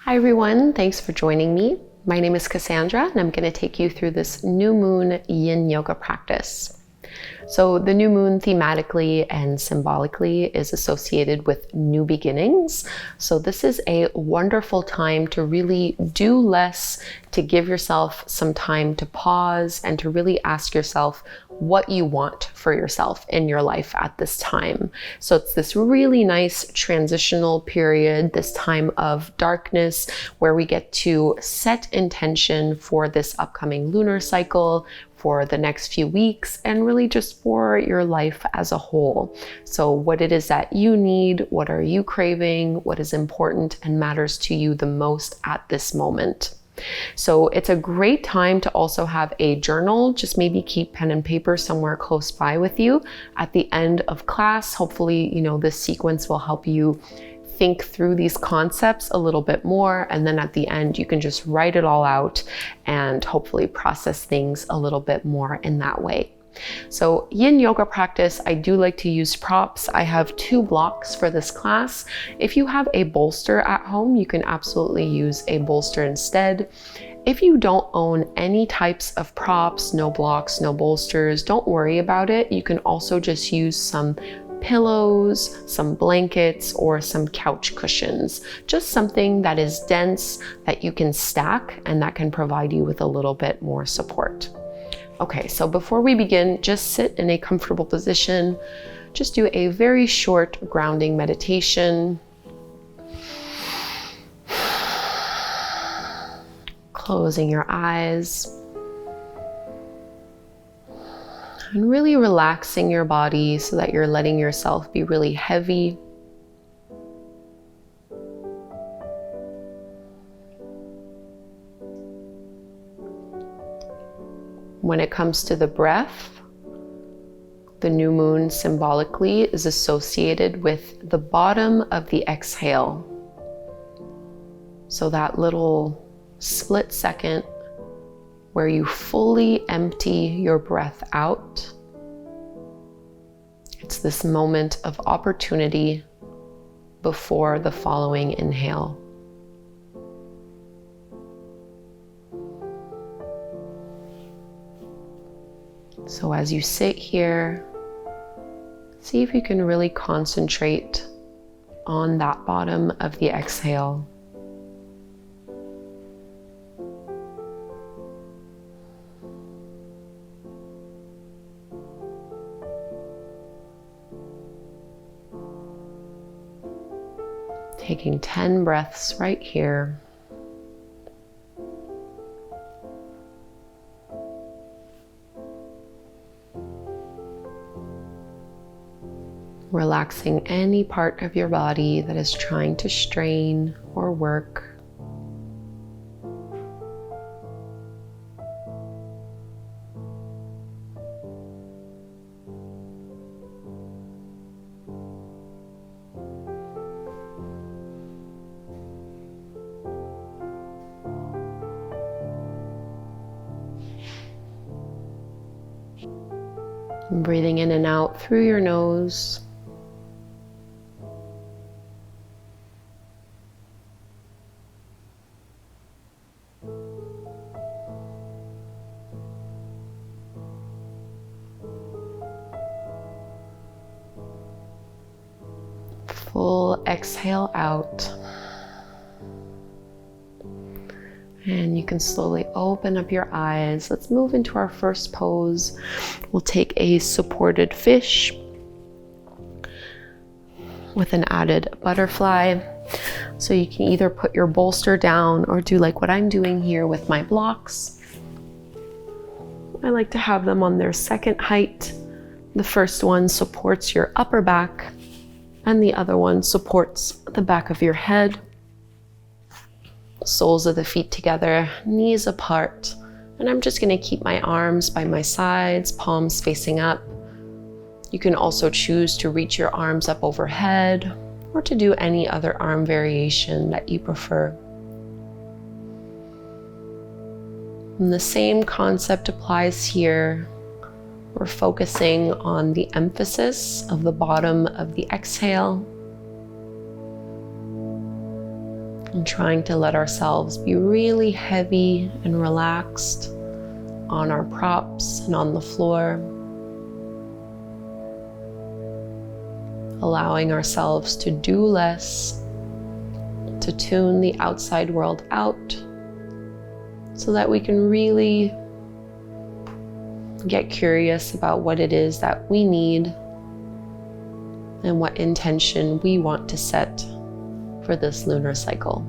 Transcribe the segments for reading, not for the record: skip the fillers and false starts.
Hi everyone, thanks for joining me. My name is Kassandra and I'm going to take you through this new moon Yin Yoga practice. So the new moon thematically and symbolically is associated with new beginnings. So this is a wonderful time to really do less, to give yourself some time to pause and to really ask yourself what you want for yourself in your life at this time. So it's this really nice transitional period, this time of darkness where we get to set intention for this upcoming lunar cycle, for the next few weeks, and really just for your life as a whole. So what it is that you need, what are you craving, what is important and matters to you the most at this moment. So it's a great time to also have a journal. Just maybe keep pen and paper somewhere close by with you. At the end of class, hopefully, this sequence will help you think through these concepts a little bit more, and then at the end you can just write it all out and hopefully process things a little bit more in that way. So Yin Yoga practice, I do like to use props. I have 2 blocks for this class. If you have a bolster at home, you can absolutely use a bolster instead. If you don't own any types of props, no blocks, no bolsters, don't worry about it. You can also just use some pillows, some blankets, or some couch cushions. Just something that is dense that you can stack and that can provide you with a little bit more support. Okay, so before we begin, just sit in a comfortable position. Just do a very short grounding meditation. Closing your eyes. And really relaxing your body so that you're letting yourself be really heavy. When it comes to the breath, the new moon symbolically is associated with the bottom of the exhale. So that little split second where you fully empty your breath out. It's this moment of opportunity before the following inhale. So as you sit here, see if you can really concentrate on that bottom of the exhale. Taking 10 breaths right here. Relaxing any part of your body that is trying to strain or work. And breathing in and out through your nose. Full exhale out. And you can slowly open up your eyes. Let's move into our first pose. We'll take a supported fish with an added butterfly. So you can either put your bolster down or do like what I'm doing here with my blocks. I like to have them on their second height. The first one supports your upper back and the other one supports the back of your head. Soles of the feet together, knees apart. And I'm just going to keep my arms by my sides, palms facing up. You can also choose to reach your arms up overhead or to do any other arm variation that you prefer. And the same concept applies here. We're focusing on the emphasis of the bottom of the exhale. And trying to let ourselves be really heavy and relaxed on our props and on the floor. Allowing ourselves to do less, to tune the outside world out so that we can really get curious about what it is that we need and what intention we want to set for this lunar cycle.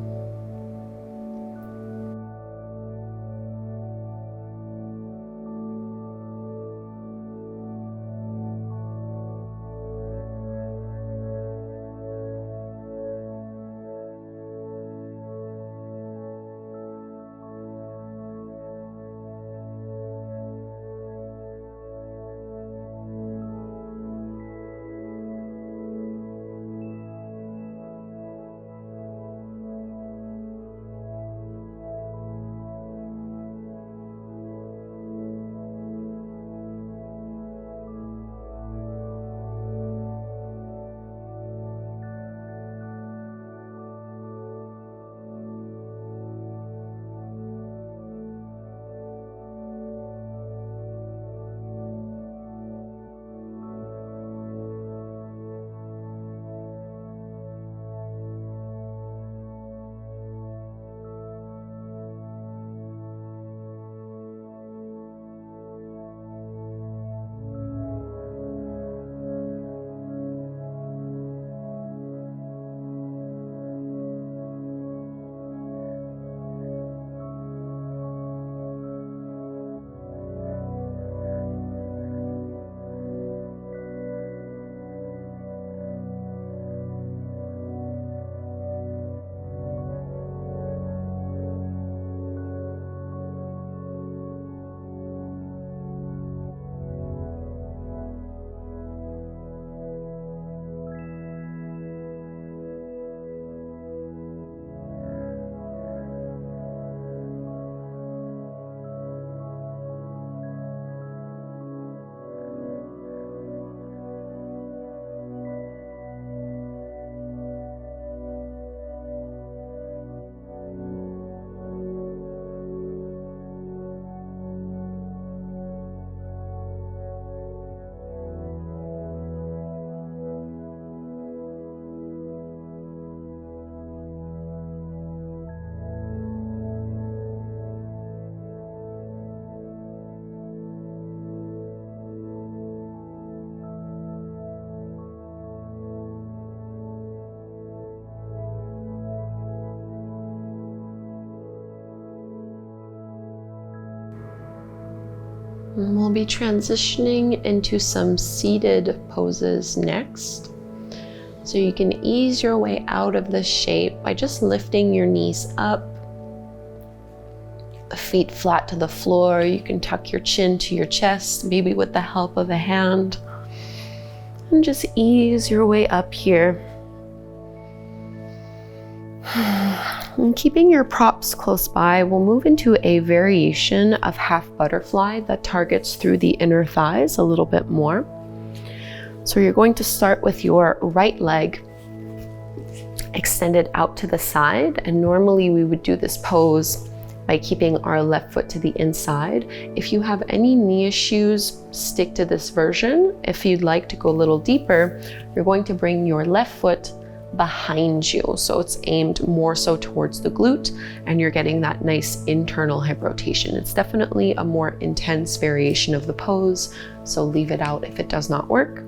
And we'll be transitioning into some seated poses next. So you can ease your way out of this shape by just lifting your knees up, feet flat to the floor. You can tuck your chin to your chest, maybe with the help of a hand, and just ease your way up here. And keeping your props close by, we'll move into a variation of half butterfly that targets through the inner thighs a little bit more. So you're going to start with your right leg extended out to the side, and normally we would do this pose by keeping our left foot to the inside. If you have any knee issues, stick to this version. If you'd like to go a little deeper, you're going to bring your left foot behind you. So it's aimed more so towards the glute and you're getting that nice internal hip rotation. It's definitely a more intense variation of the pose, so leave it out if it does not work.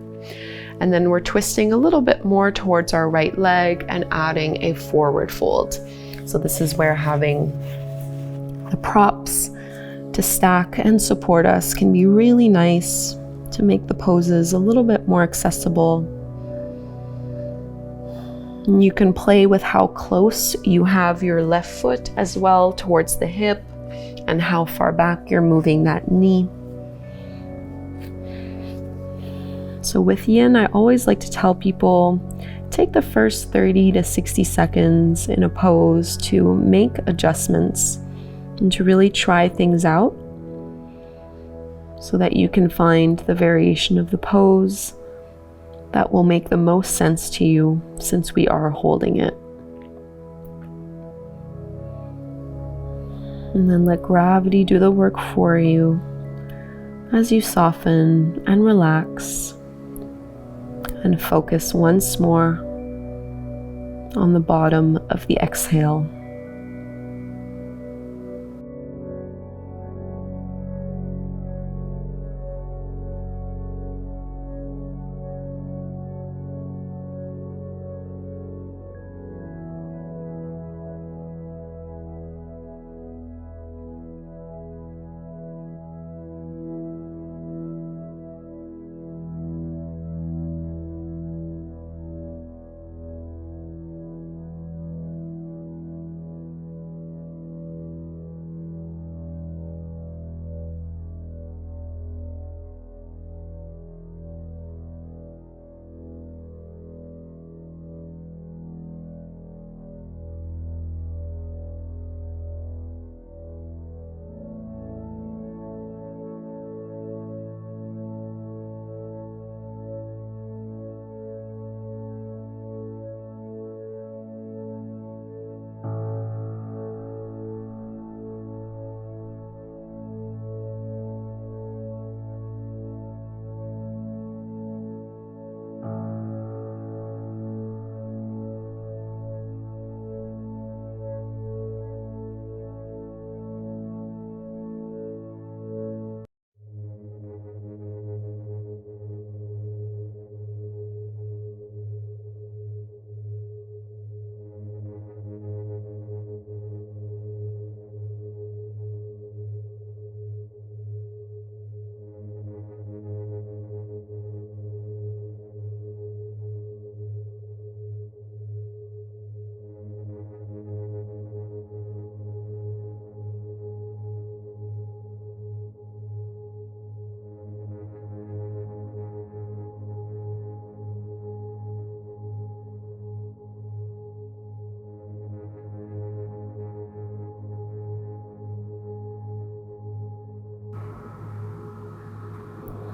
And then we're twisting a little bit more towards our right leg and adding a forward fold. So this is where having the props to stack and support us can be really nice to make the poses a little bit more accessible. And you can play with how close you have your left foot as well towards the hip and how far back you're moving that knee. So with Yin, I always like to tell people, take the first 30 to 60 seconds in a pose to make adjustments and to really try things out so that you can find the variation of the pose that will make the most sense to you since we are holding it. And then let gravity do the work for you as you soften and relax and focus once more on the bottom of the exhale.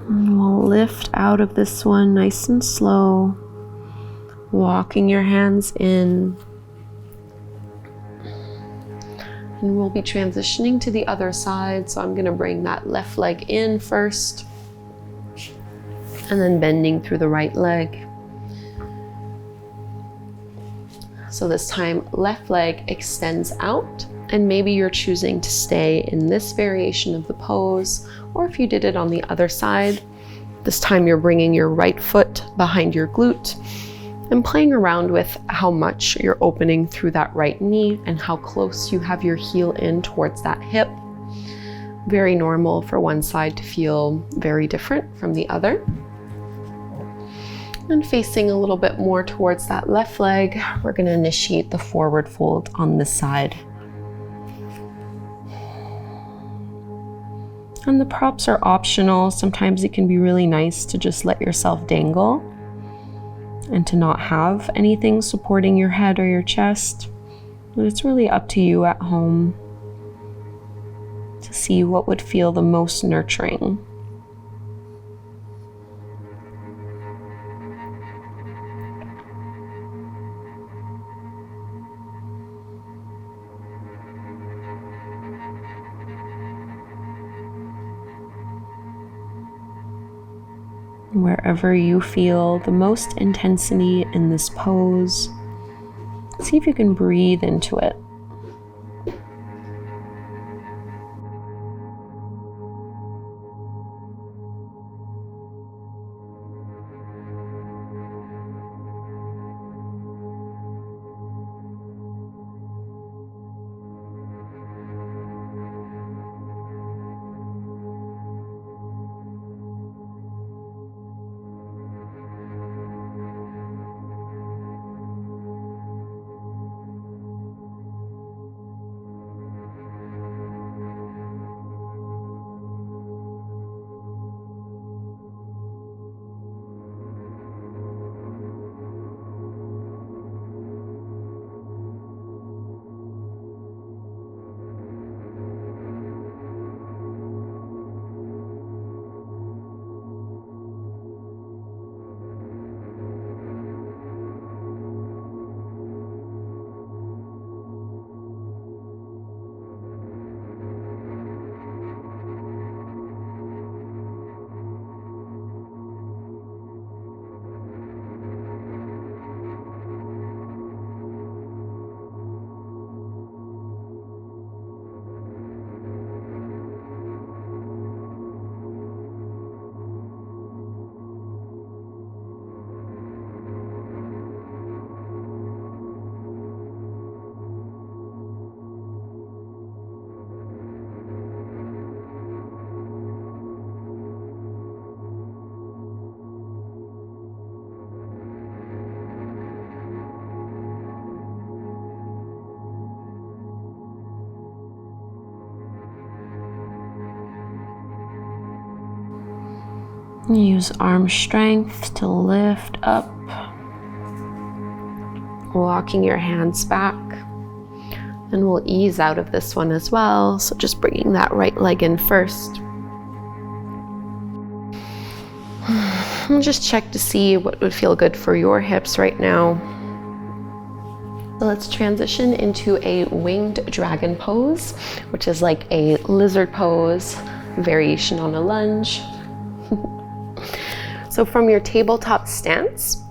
And we'll lift out of this one nice and slow, walking your hands in. And we'll be transitioning to the other side. So I'm going to bring that left leg in first, and then bending through the right leg. So this time, left leg extends out, and maybe you're choosing to stay in this variation of the pose, or if you did it on the other side, this time you're bringing your right foot behind your glute and playing around with how much you're opening through that right knee and how close you have your heel in towards that hip. Very normal for one side to feel very different from the other. And facing a little bit more towards that left leg, we're going to initiate the forward fold on this side. And the props are optional. Sometimes it can be really nice to just let yourself dangle and to not have anything supporting your head or your chest. But it's really up to you at home to see what would feel the most nurturing. Wherever you feel the most intensity in this pose, see if you can breathe into it. Use arm strength to lift up, walking your hands back. And we'll ease out of this one as well. So just bringing that right leg in first. And just check to see what would feel good for your hips right now. So let's transition into a winged dragon pose, which is like a lizard pose, variation on a lunge. So from your tabletop stance,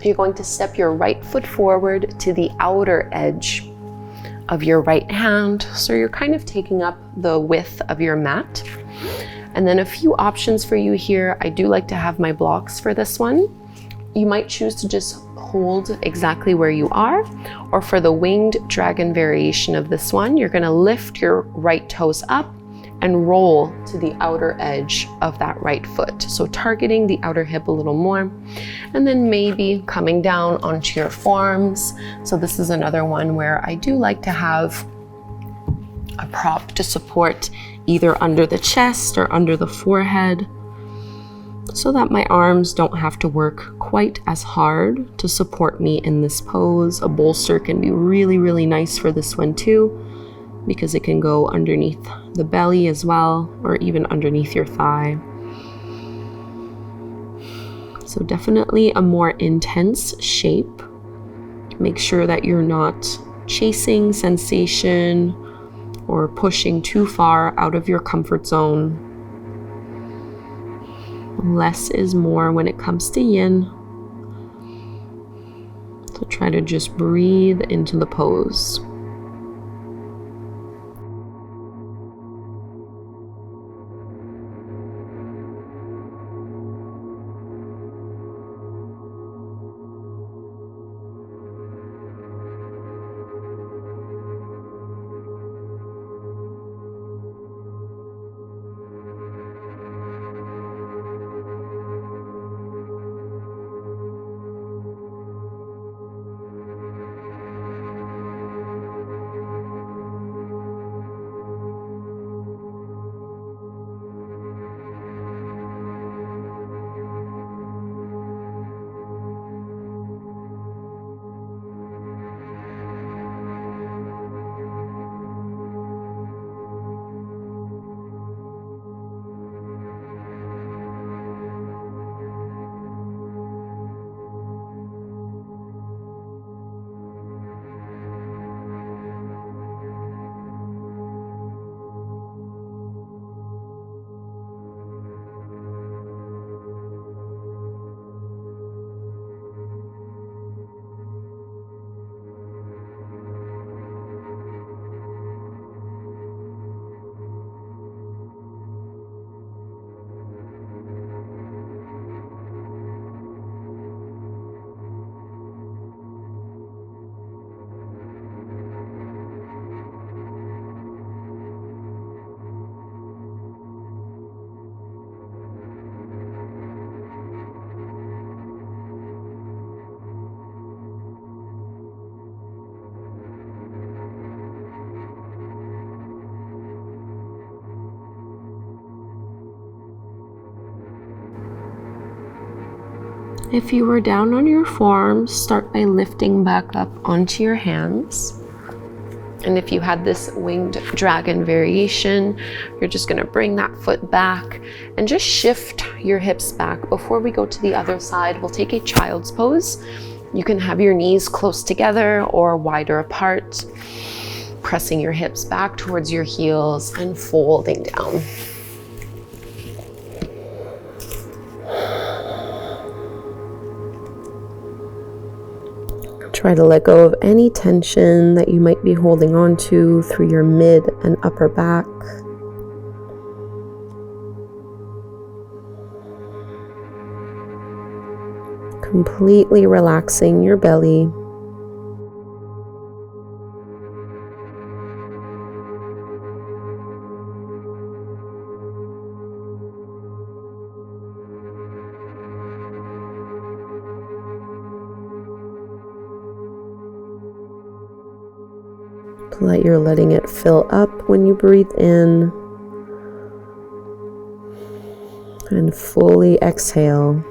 you're going to step your right foot forward to the outer edge of your right hand. So you're kind of taking up the width of your mat. And then a few options for you here. I do like to have my blocks for this one. You might choose to just hold exactly where you are, or for the winged dragon variation of this one, you're going to lift your right toes up and roll to the outer edge of that right foot. So targeting the outer hip a little more, and then maybe coming down onto your forearms. So this is another one where I do like to have a prop to support either under the chest or under the forehead, so that my arms don't have to work quite as hard to support me in this pose. A bolster can be really, really nice for this one too, because it can go underneath the belly as well, or even underneath your thigh. So definitely a more intense shape. Make sure that you're not chasing sensation or pushing too far out of your comfort zone. Less is more when it comes to yin. So try to just breathe into the pose. If you were down on your forearms, start by lifting back up onto your hands. And if you had this winged dragon variation, you're just gonna bring that foot back and just shift your hips back. Before we go to the other side, we'll take a child's pose. You can have your knees close together or wider apart, pressing your hips back towards your heels and folding down. Try to let go of any tension that you might be holding on to through your mid and upper back. Completely relaxing your belly. So that you're letting it fill up when you breathe in, And fully exhale.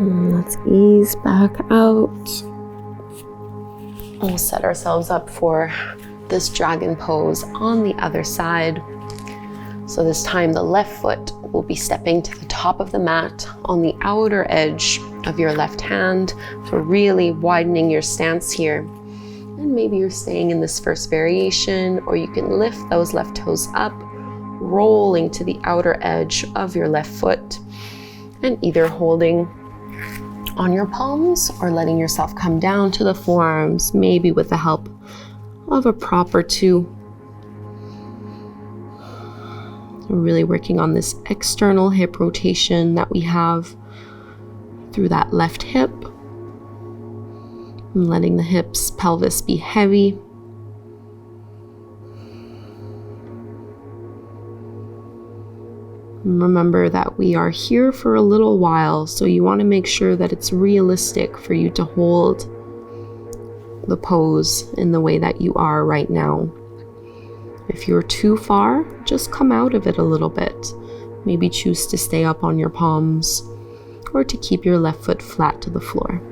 And let's ease back out. We'll set ourselves up for this dragon pose on the other side. So this time the left foot will be stepping to the top of the mat on the outer edge of your left hand. So really widening your stance here. And maybe you're staying in this first variation, or you can lift those left toes up, rolling to the outer edge of your left foot, and either holding on your palms or letting yourself come down to the forearms, maybe with the help of a prop or two. We're really working on this external hip rotation that we have through that left hip. And letting the hips, pelvis be heavy. Remember that we are here for a little while, so you want to make sure that it's realistic for you to hold the pose in the way that you are right now. If you're too far, just come out of it a little bit. Maybe choose to stay up on your palms or to keep your left foot flat to the floor.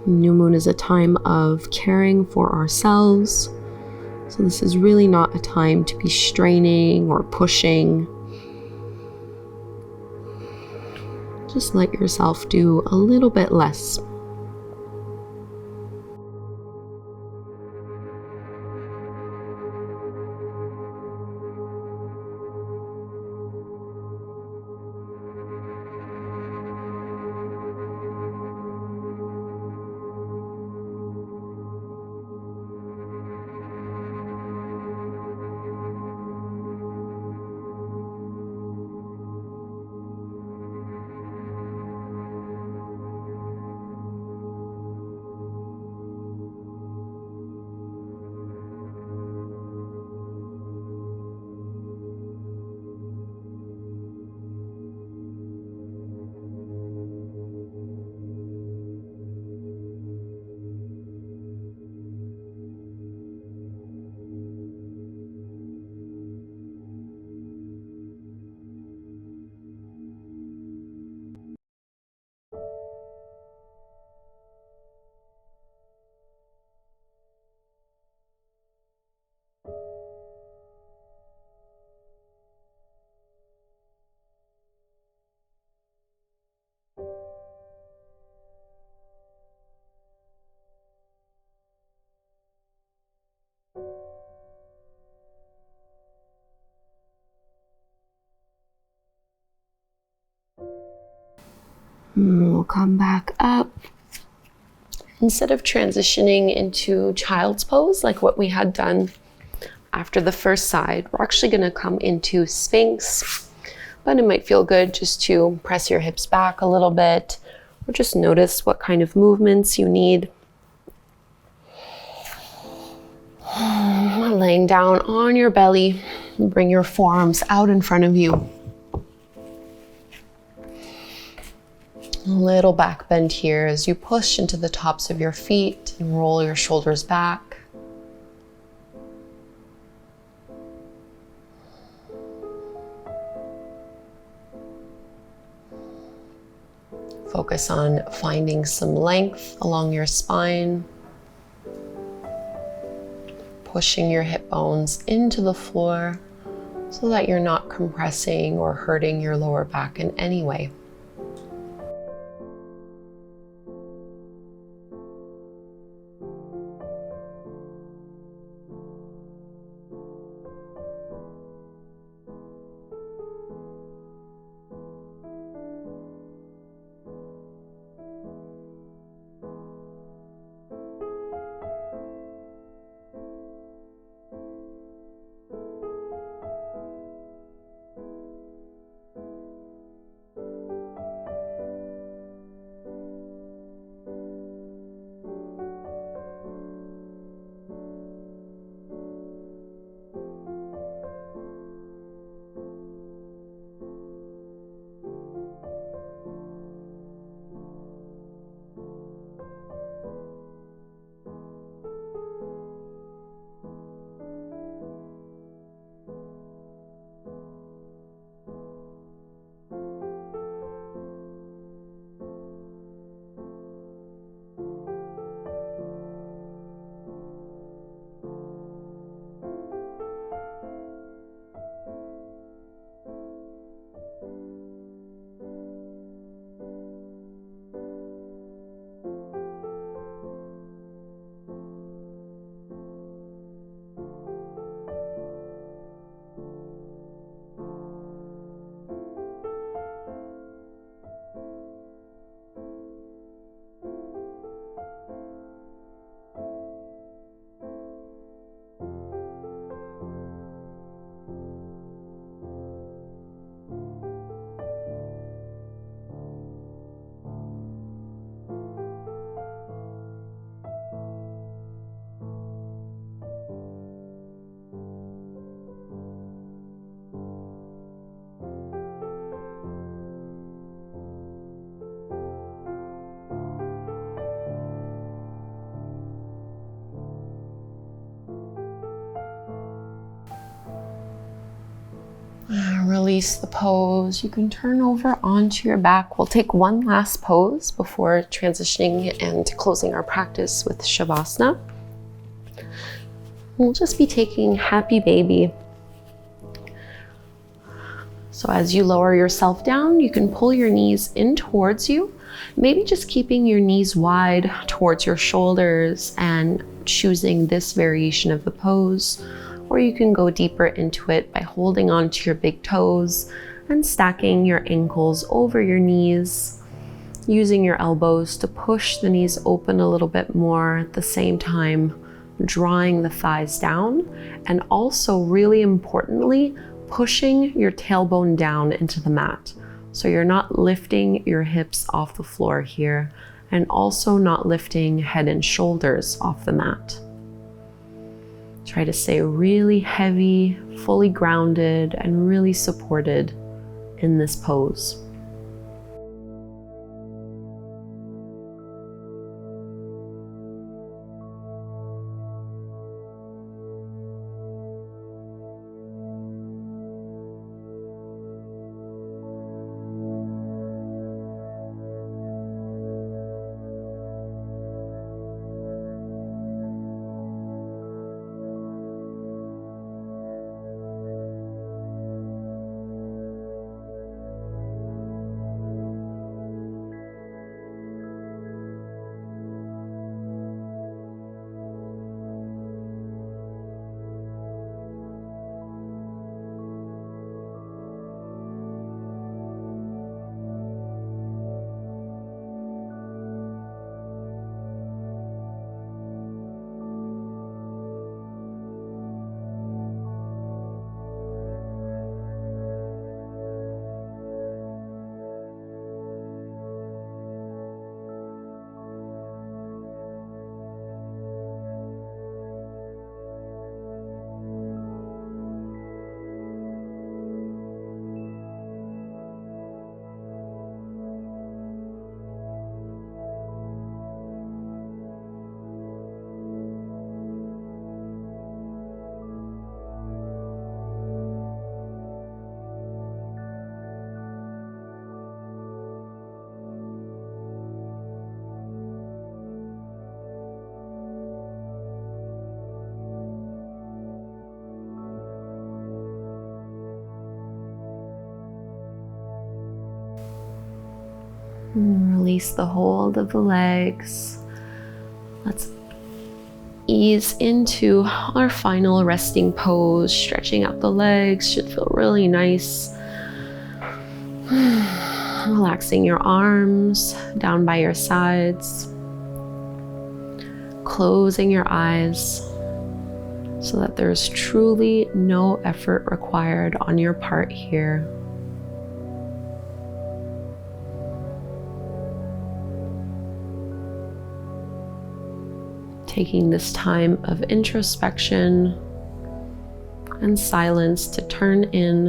New moon is a time of caring for ourselves. So this is really not a time to be straining or pushing. Just let yourself do a little bit less. We'll come back up. Instead of transitioning into child's pose, like what we had done after the first side, we're actually going to come into Sphinx. But it might feel good just to press your hips back a little bit, or just notice what kind of movements you need. Laying down on your belly, bring your forearms out in front of you. A little back bend here as you push into the tops of your feet and roll your shoulders back. Focus on finding some length along your spine, pushing your hip bones into the floor so that you're not compressing or hurting your lower back in any way. Release the pose. You can turn over onto your back. We'll take one last pose before transitioning and closing our practice with Shavasana. We'll just be taking happy baby. So as you lower yourself down, you can pull your knees in towards you, maybe just keeping your knees wide towards your shoulders and choosing this variation of the pose. Or you can go deeper into it by holding onto your big toes and stacking your ankles over your knees, using your elbows to push the knees open a little bit more, at the same time drawing the thighs down, and also really importantly, pushing your tailbone down into the mat. So you're not lifting your hips off the floor here, and also not lifting head and shoulders off the mat. Try to stay really heavy, fully grounded, and really supported in this pose. And release the hold of the legs. Let's ease into our final resting pose. Stretching out the legs should feel really nice. Relaxing your arms down by your sides. Closing your eyes so that there's truly no effort required on your part here. Taking this time of introspection and silence to turn in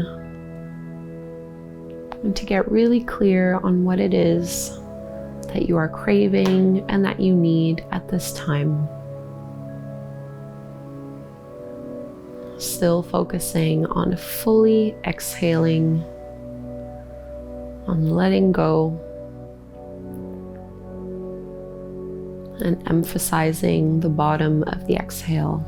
and to get really clear on what it is that you are craving and that you need at this time. Still focusing on fully exhaling, on letting go, and emphasizing the bottom of the exhale.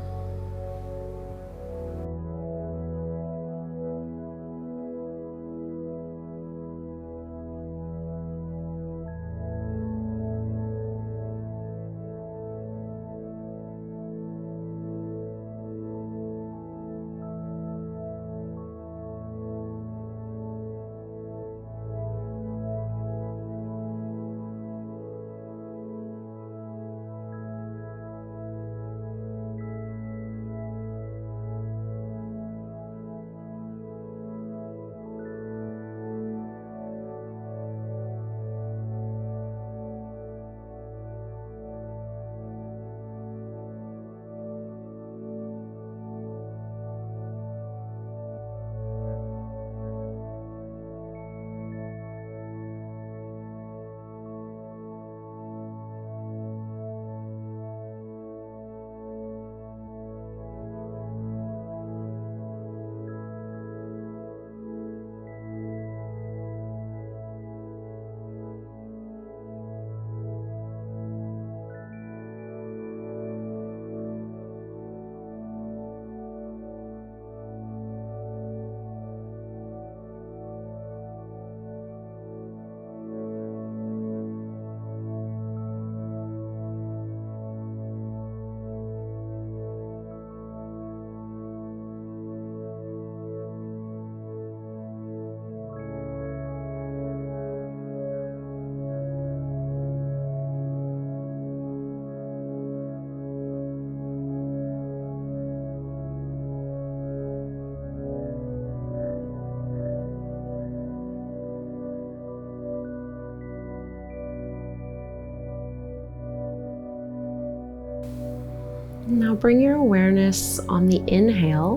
Now bring your awareness on the inhale,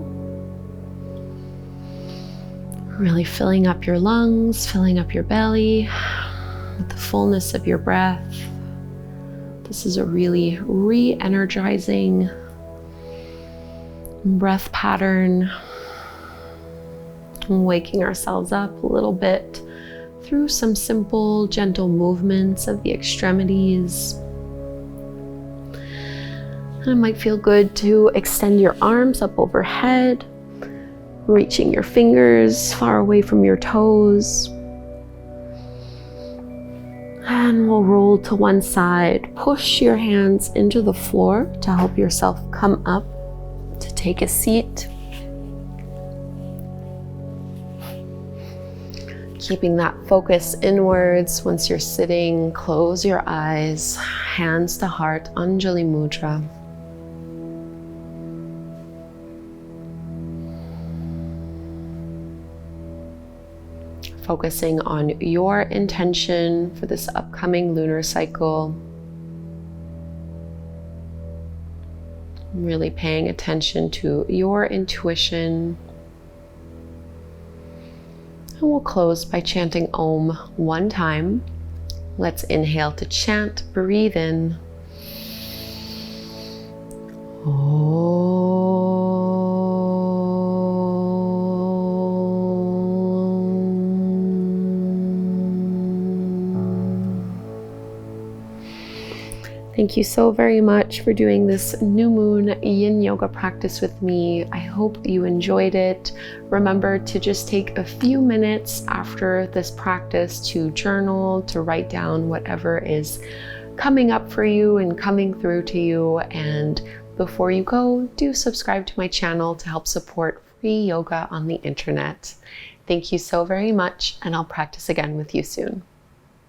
really filling up your lungs, filling up your belly with the fullness of your breath. This is a really re-energizing breath pattern, waking ourselves up a little bit through some simple, gentle movements of the extremities. And it might feel good to extend your arms up overhead, reaching your fingers far away from your toes. And we'll roll to one side. Push your hands into the floor to help yourself come up to take a seat. Keeping that focus inwards. Once you're sitting, close your eyes, hands to heart, Anjali Mudra. Focusing on your intention for this upcoming lunar cycle. Really paying attention to your intuition. And we'll close by chanting Om one time. Let's inhale to chant, breathe in. Om. Thank you so very much for doing this new moon yin yoga practice with me. I hope you enjoyed it. Remember to just take a few minutes after this practice to journal, to write down whatever is coming up for you and coming through to you. And before you go, do subscribe to my channel to help support free yoga on the internet. Thank you so very much, and I'll practice again with you soon.